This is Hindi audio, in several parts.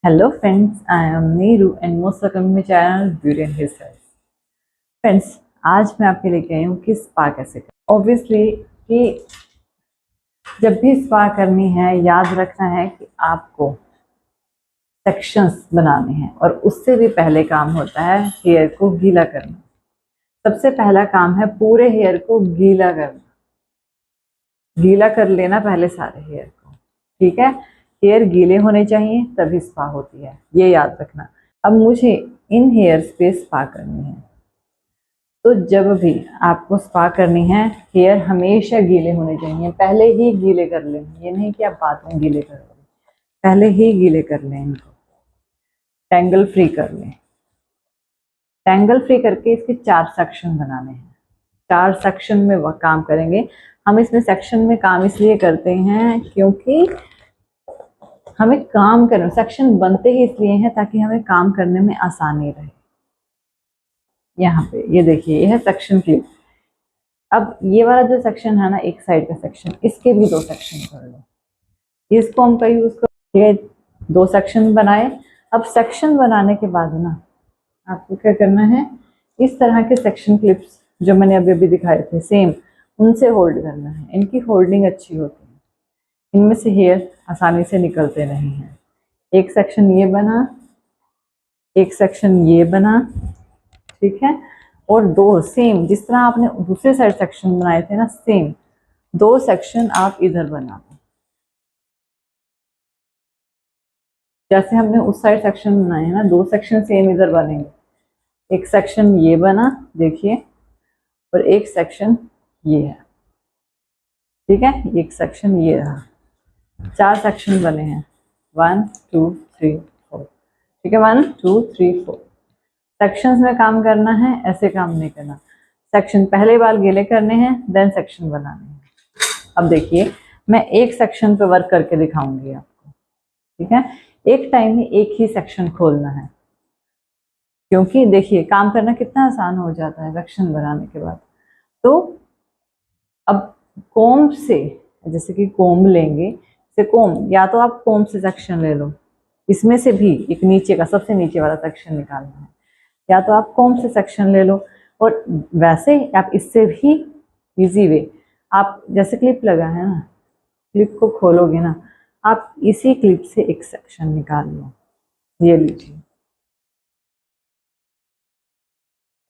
Hello friends, I am Neeru and most welcome to my channel Beauty and Hairstyles। Friends, आज मैं आपके लेके आई हूँ कि स्पा कैसे करें। ऑब्वियसली कि जब भी स्पा करनी है याद रखना है कि आपको सेक्शंस बनाने हैं और उससे भी पहले काम होता है हेयर को गीला करना। सबसे पहला काम है पूरे हेयर को गीला करना, गीला कर लेना पहले सारे हेयर को। ठीक है, हेयर गीले होने चाहिए तभी स्पा होती है, ये याद रखना। अब मुझे इन हेयर्स पे स्पा करनी है, तो जब भी आपको स्पा करनी है हेयर हमेशा गीले होने चाहिए। पहले ही गीले कर लें, ये नहीं कि आप बाद में गीले कर लें, पहले ही गीले कर लें। इनको टैंगल फ्री कर लें। टैंगल फ्री करके इसके 4 सेक्शन बनाने हैं। 4 सेक्शन में वह काम करेंगे। हम इसमें सेक्शन में काम इसलिए करते हैं क्योंकि हमें काम करना, सेक्शन बनते ही इसलिए हैं ताकि हमें काम करने में आसानी रहे। यहाँ पे ये देखिए, ये है सेक्शन क्लिप। अब ये वाला जो सेक्शन है ना, एक साइड का सेक्शन, इसके भी 2 सेक्शन कर लो। इस कॉम का यूज करो। ये 2 सेक्शन बनाए। अब सेक्शन बनाने के बाद ना आपको क्या करना है, इस तरह के सेक्शन क्लिप्स जो मैंने अभी अभी दिखाए थे सेम, उनसे होल्ड करना है। इनकी होल्डिंग अच्छी होती है, इनमें से हेयर आसानी से निकलते नहीं हैं। एक सेक्शन ये बना, एक सेक्शन ये बना, ठीक है, और 2 सेम जिस तरह आपने दूसरे साइड सेक्शन बनाए थे ना, सेम 2 सेक्शन आप इधर बना दो। जैसे हमने उस साइड सेक्शन बनाए हैं ना, 2 सेक्शन सेम इधर बनेंगे। एक सेक्शन ये बना, देखिए, और एक सेक्शन ये है। ठीक है, एक सेक्शन ये रहा। 4 सेक्शन बने हैं, 1 2 3 4। ठीक है, 1 2 3 4 सेक्शंस में काम करना है, ऐसे काम नहीं करना। सेक्शन पहले बार गीले करने हैं, देन सेक्शन बनाने हैं। अब देखिए, मैं एक सेक्शन पे वर्क करके दिखाऊंगी आपको। ठीक है, एक टाइम में एक ही सेक्शन खोलना है, क्योंकि देखिए काम करना कितना आसान हो जाता है सेक्शन बनाने के बाद। तो अब कोम्ब से, जैसे कि कोम्ब लेंगे, से कोम्ब, या तो आप कोम्ब से सेक्शन ले लो, इसमें से भी एक नीचे का सबसे नीचे वाला सेक्शन निकालना है, या तो आप कोम्ब से सेक्शन ले लो। और वैसे आप इससे भी इजी वे, आप जैसे क्लिप लगा है ना, क्लिप को खोलोगे ना, आप इसी क्लिप से एक सेक्शन निकाल लो। ये लीजिए,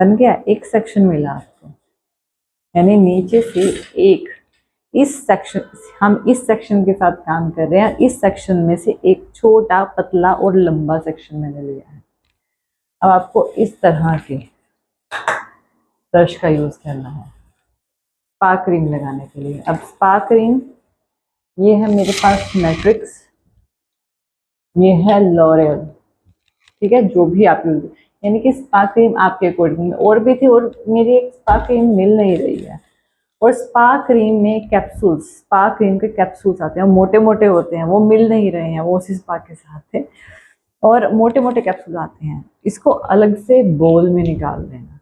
बन गया, एक सेक्शन मिला आपको। यानी नीचे से एक, इस सेक्शन, हम इस सेक्शन के साथ काम कर रहे हैं, इस सेक्शन में से एक छोटा पतला और लंबा सेक्शन मैंने लिया है। अब आपको इस तरह के ब्रश का यूज करना है स्पा क्रीम लगाने के लिए। अब स्पा क्रीम, ये है मेरे पास मैट्रिक्स, ये है लॉरियल। ठीक है, जो भी आप यूज, यानी कि स्पा क्रीम आपके अकॉर्डिंग में और भी थी, और मेरी एक स्पा क्रीम मिल नहीं रही है। और स्पा क्रीम में कैप्सूल्स, स्पा क्रीम के कैप्सूल्स आते हैं, मोटे मोटे होते हैं, वो मिल नहीं रहे हैं, वो उसी स्पा के साथ थे, और मोटे मोटे कैप्सूल आते हैं। इसको अलग से बोल में निकाल देना।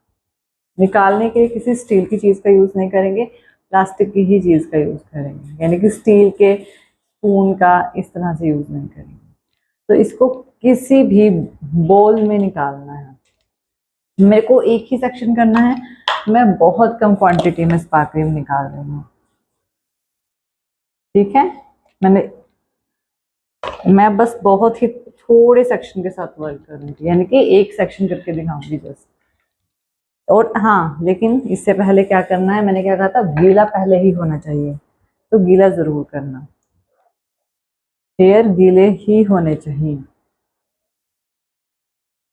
निकालने के लिए किसी स्टील की चीज़ का यूज़ नहीं करेंगे, प्लास्टिक की ही चीज़ का यूज़ करेंगे, यानी कि स्टील के स्पून का इस तरह से यूज़ नहीं करेंगे। तो इसको किसी भी बोल में निकालना है। मेरे को एक ही सेक्शन करना है, मैं बहुत कम क्वांटिटी में स्पा क्रीम निकाल रही हूँ। ठीक है, मैं बस बहुत ही थोड़े सेक्शन के साथ वर्क करूँगी, यानी कि एक सेक्शन करके दिखाऊंगी जस्ट। और हाँ, लेकिन इससे पहले क्या करना है, मैंने क्या कहा था, गीला पहले ही होना चाहिए, तो गीला जरूर करना, हेयर गीले ही होने चाहिए।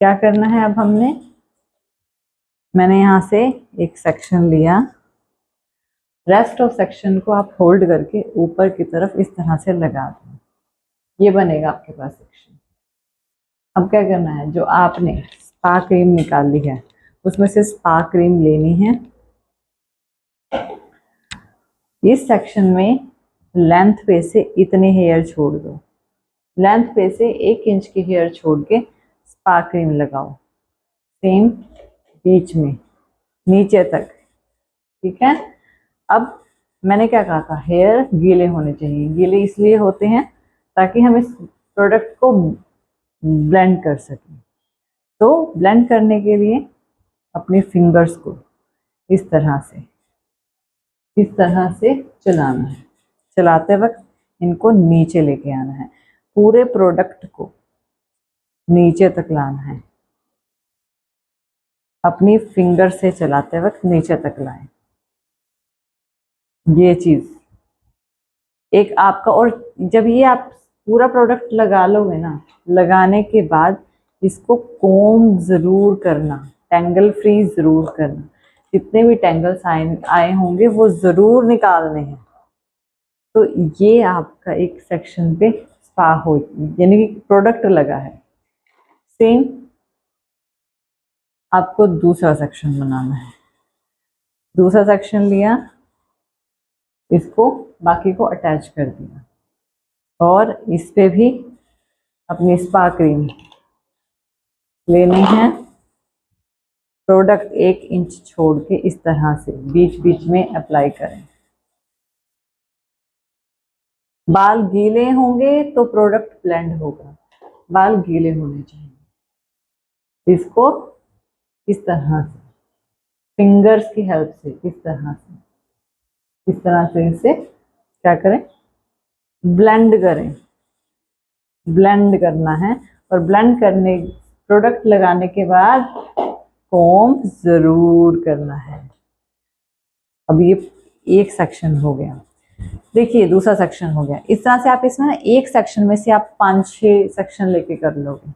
क्या करना है अब मैंने यहाँ से एक सेक्शन लिया, रेस्ट ऑफ सेक्शन को आप होल्ड करके ऊपर की तरफ इस तरह से लगा दो, ये बनेगा आपके पास सेक्शन। अब क्या करना है, जो आपने स्पा क्रीम निकाली है उसमें से स्पा क्रीम लेनी है। इस सेक्शन में लेंथ पे से इतने हेयर छोड़ दो, लेंथ पे से 1 इंच की हेयर छोड़ के स्पा क्रीम लगाओ, सेम बीच में नीचे तक। ठीक है, अब मैंने क्या कहा था, हेयर गीले होने चाहिए। गीले इसलिए होते हैं ताकि हम इस प्रोडक्ट को ब्लेंड कर सकें। तो ब्लेंड करने के लिए अपनी फिंगर्स को इस तरह से चलाना है। चलाते वक्त इनको नीचे लेके आना है, पूरे प्रोडक्ट को नीचे तक लाना है। अपनी फिंगर से चलाते वक्त नीचे तक लाएं। ये चीज एक आपका, और जब ये आप पूरा प्रोडक्ट लगा लोगे ना, लगाने के बाद इसको कोम जरूर करना, टेंगल फ्री जरूर करना। जितने भी टेंगल्स आए होंगे वो जरूर निकालने हैं। तो ये आपका एक सेक्शन पे स्पा हो, यानी कि प्रोडक्ट लगा है। सेम आपको दूसरा सेक्शन बनाना है। दूसरा सेक्शन लिया, इसको बाकी को अटैच कर दिया, और इस पे भी अपनी स्पा क्रीम लेनी है। प्रोडक्ट 1 इंच छोड़ के इस तरह से बीच बीच में अप्लाई करें। बाल गीले होंगे तो प्रोडक्ट ब्लेंड होगा, बाल गीले होने चाहिए। इसको इस तरह से फिंगर्स की हेल्प से इस तरह से इसे क्या करें, ब्लेंड करें। ब्लेंड करना है, और ब्लेंड करने, प्रोडक्ट लगाने के बाद कोम जरूर करना है। अब ये एक सेक्शन हो गया। देखिए दूसरा सेक्शन हो गया। इस तरह से आप इसमें ना एक सेक्शन में से आप 5-6 सेक्शन लेके कर लोगे।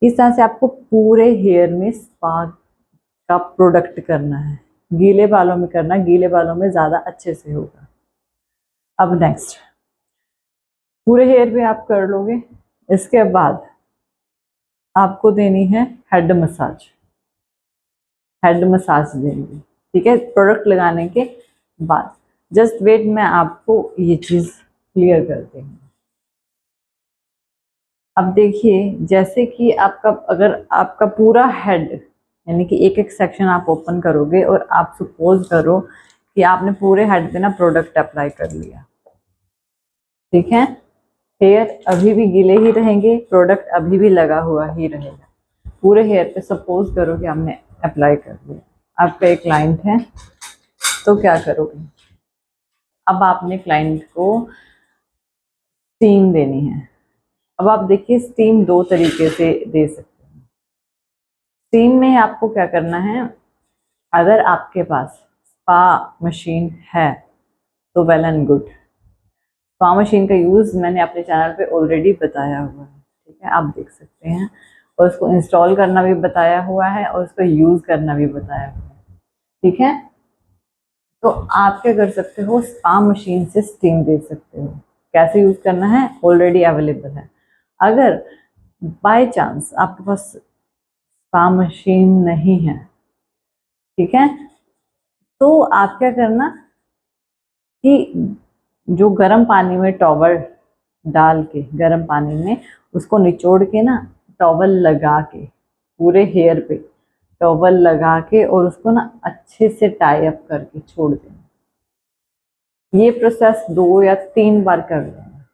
इस तरह से आपको पूरे हेयर में स्पा का प्रोडक्ट करना है। गीले बालों में करना, गीले बालों में ज्यादा अच्छे से होगा। अब नेक्स्ट पूरे हेयर पे आप कर लोगे। इसके बाद आपको देनी है हेड मसाज। हेड मसाज देंगे, ठीक है, प्रोडक्ट लगाने के बाद। जस्ट वेट, मैं आपको ये चीज क्लियर करती हूँ। अब देखिए, जैसे कि आपका, अगर आपका पूरा हेड, यानी कि एक एक सेक्शन आप ओपन करोगे, और आप सपोज करो कि आपने पूरे हेड पे ना प्रोडक्ट अप्लाई कर लिया, ठीक है, हेयर अभी भी गीले ही रहेंगे, प्रोडक्ट अभी भी लगा हुआ ही रहेगा। पूरे हेयर पे सपोज करो कि आपने अप्लाई कर लिया। आपका एक क्लाइंट है, तो क्या करोगे, अब आपने क्लाइंट को स्टीम देनी है। अब आप देखिए, स्टीम 2 तरीके से दे सकते हैं। स्टीम में आपको क्या करना है, अगर आपके पास स्पा मशीन है तो well and good. Spa machine का यूज़ मैंने अपने चैनल पे ऑलरेडी बताया हुआ है, ठीक है, आप देख सकते हैं। और उसको इंस्टॉल करना भी बताया हुआ है, और उसको यूज़ करना भी बताया हुआ है, ठीक है। तो आप क्या कर सकते हो, स्पा मशीन से स्टीम दे सकते हो। कैसे यूज़ करना है, ऑलरेडी अवेलेबल है। अगर बाय चांस आपके पास स्पा मशीन नहीं है, ठीक है, तो आप क्या करना कि जो गर्म पानी में टॉवल डाल के, गर्म पानी में उसको निचोड़ के ना, टॉवल लगा के, पूरे हेयर पे टॉवल लगा के, और उसको ना अच्छे से टाई अप करके छोड़ देना। ये प्रोसेस 2 या 3 बार कर लेना,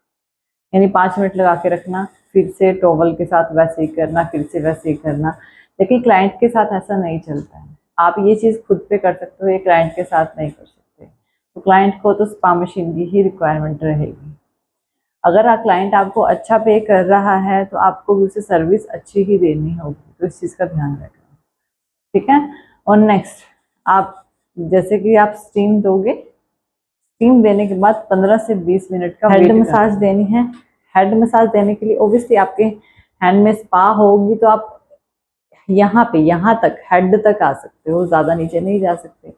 यानी 5 मिनट लगा के रखना, फिर से टॉवल के साथ वैसे ही करना, फिर से वैसे ही करना। लेकिन क्लाइंट के साथ ऐसा नहीं चलता है। आप ये चीज़ खुद पे कर सकते हो, ये क्लाइंट के साथ नहीं कर सकते। तो क्लाइंट को तो स्पा मशीन की ही रिक्वायरमेंट रहेगी। अगर क्लाइंट आपको अच्छा पे कर रहा है, तो आपको भी उसे सर्विस अच्छी ही देनी होगी, तो इस चीज़ का ध्यान रखना, ठीक है। और नेक्स्ट, आप जैसे कि आप स्टीम दोगे, स्टीम देने के बाद 15 से 20 मिनट का हेड मसाज देनी है। हेड मसाज देने के लिए ऑब्वियसली आपके हैंड में स्पा होगी, तो आप यहाँ तक, हेड तक आ सकते हो, ज़्यादा नीचे नहीं जा सकते।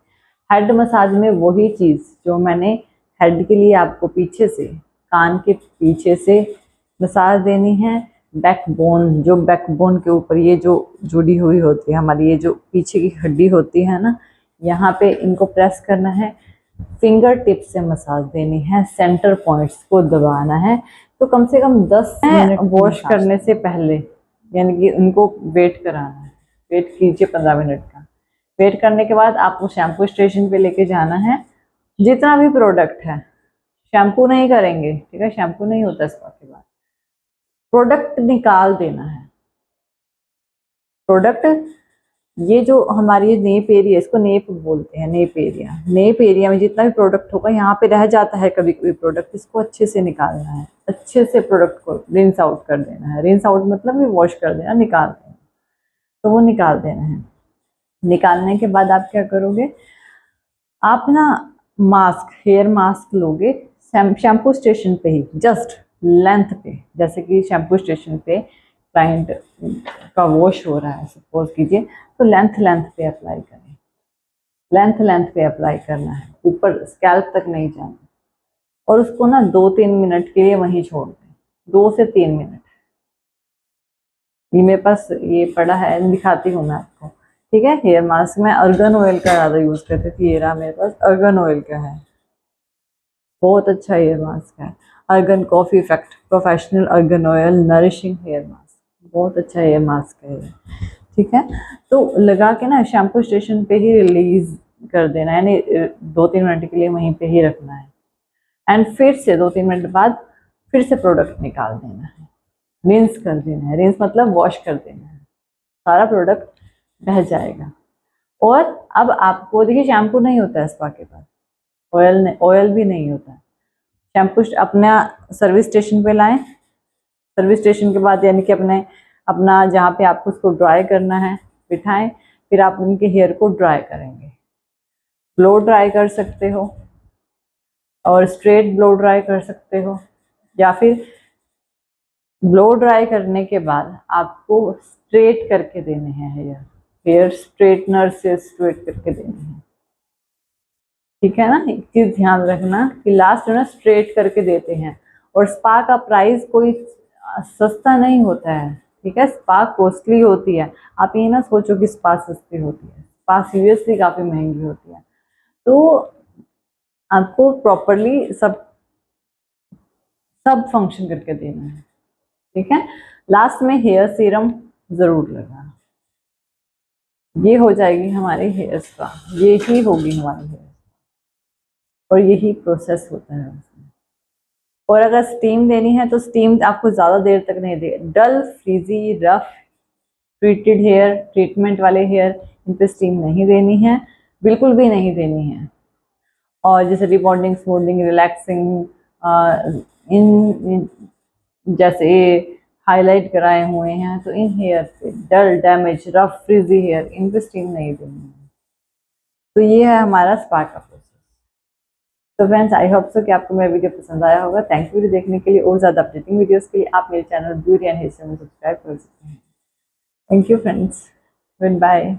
हेड मसाज में वही चीज़ जो मैंने हेड के लिए आपको पीछे से, कान के पीछे से मसाज देनी है। बैकबोन, जो बैकबोन के ऊपर ये जो जुड़ी हुई होती है हमारी, ये जो पीछे की हड्डी होती है ना, यहाँ पे इनको प्रेस करना है। फिंगर टिप से मसाज देनी है, सेंटर पॉइंट्स को दबाना है। तो कम से कम 10 मिनट वॉश करने से पहले, यानी कि उनको वेट कराना है। वेट कीजिए 15 मिनट का। वेट करने के बाद आपको शैम्पू स्टेशन पे लेके जाना है। जितना भी प्रोडक्ट है, शैम्पू नहीं करेंगे, ठीक है, शैम्पू नहीं होता स्पा के बाद। प्रोडक्ट निकाल देना है। प्रोडक्ट, ये जो हमारी नेप एरिया, इसको नेप बोलते हैं, नेप एरिया। नेप एरिया में जितना भी प्रोडक्ट होगा, यहाँ पे रह जाता है कभी कभी प्रोडक्ट, इसको अच्छे से निकालना है। अच्छे से प्रोडक्ट को रिंस आउट कर देना है। रिंस आउट मतलब भी वॉश कर देना, निकाल देना, तो वो निकाल देना है। निकालने के बाद आप क्या करोगे, आप ना मास्क, हेयर मास्क लोगे शैम्पू स्टेशन पे ही, जस्ट लेंथ पे, जैसे कि शैम्पू स्टेशन पे क्लाइंट का वॉश हो रहा है सपोज कीजिए, तो लेंथ पे अप्लाई करें। लेंथ पे अप्लाई करना है, ऊपर स्कैल्प तक नहीं जाना। और उसको ना 2-3 मिनट के लिए वहीं छोड़ दें, 2 से 3 मिनट। ये मेरे पास ये पड़ा है, दिखाती हूँ मैं आपको, ठीक है। हेयर मास्क में अर्गन ऑयल का ज़्यादा यूज़ करती थी, ये रहा मेरे पास अर्गन ऑयल का है, बहुत अच्छा हेयर मास्क है। Argan coffee effect professional argan oil nourishing hair mask, बहुत अच्छा हेयर मास्क है, ठीक है। तो लगा के ना शैम्पू स्टेशन पे ही रिलीज कर देना है, यानी 2-3 मिनट के लिए वहीं पे ही रखना है। एंड फिर से 2-3 मिनट बाद फिर से प्रोडक्ट निकाल देना है, रिंस कर देना है। रिंस मतलब वॉश कर देना है, सारा प्रोडक्ट बह जाएगा। और अब आपको देखिए, शैम्पू नहीं होता है स्पा के पास, ऑयल भी नहीं होता है। शैम्पू अपना सर्विस स्टेशन पे लाएं, सर्विस स्टेशन के बाद यानी कि अपना जहाँ पे आपको उसको ड्राई करना है बिठाएं, फिर आप उनके हेयर को ड्राई करेंगे। ब्लो ड्राई कर सकते हो और स्ट्रेट ब्लो ड्राई कर सकते हो, या फिर ब्लो ड्राई करने के बाद आपको स्ट्रेट करके देने हैं हेयर स्ट्रेटनर से स्ट्रेट करके देने हैं, ठीक है ना। एक चीज ध्यान रखना कि लास्ट में ना स्ट्रेट करके देते हैं। और स्पा का प्राइस कोई सस्ता नहीं होता है, ठीक है। स्पा कॉस्टली होती है, आप ये ना सोचो कि स्पा सस्ती होती है, स्पा सीरियसली काफ़ी महंगी होती है। तो आपको प्रॉपरली सब फंक्शन करके देना है, ठीक है। लास्ट में हेयर सीरम ज़रूर लगाना। ये हो जाएगी हमारी हेयर स्पा, ये ही होगी हमारी हेयर, और यही प्रोसेस होता है उसमें। और अगर स्टीम देनी है तो स्टीम आपको ज़्यादा देर तक नहीं दे, dull frizzy rough treated hair, treatment वाले हेयर, इन पे स्टीम नहीं देनी है, बिल्कुल भी नहीं देनी है। और जैसे रिबॉन्डिंग, स्मूथनिंग, रिलैक्सिंग, इन जैसे हाईलाइट कराए हुए हैं, तो इन हेयर पे डल, डैमेज, रफ, फ्रीजी हेयर, इन पे स्टीम नहीं देनी है। तो ये है हमारा स्पा का प्रोसेस। तो फ्रेंड्स, आई होप सो कि आपको मेरा वीडियो पसंद आया होगा। थैंक यू वीडियो देखने के लिए, और ज़्यादा अपडेटिंग वीडियोस के लिए आप मेरे चैनल ब्यूटी एंड हेयर में सब्सक्राइब कर सकते हैं। Thank you friends, good bye.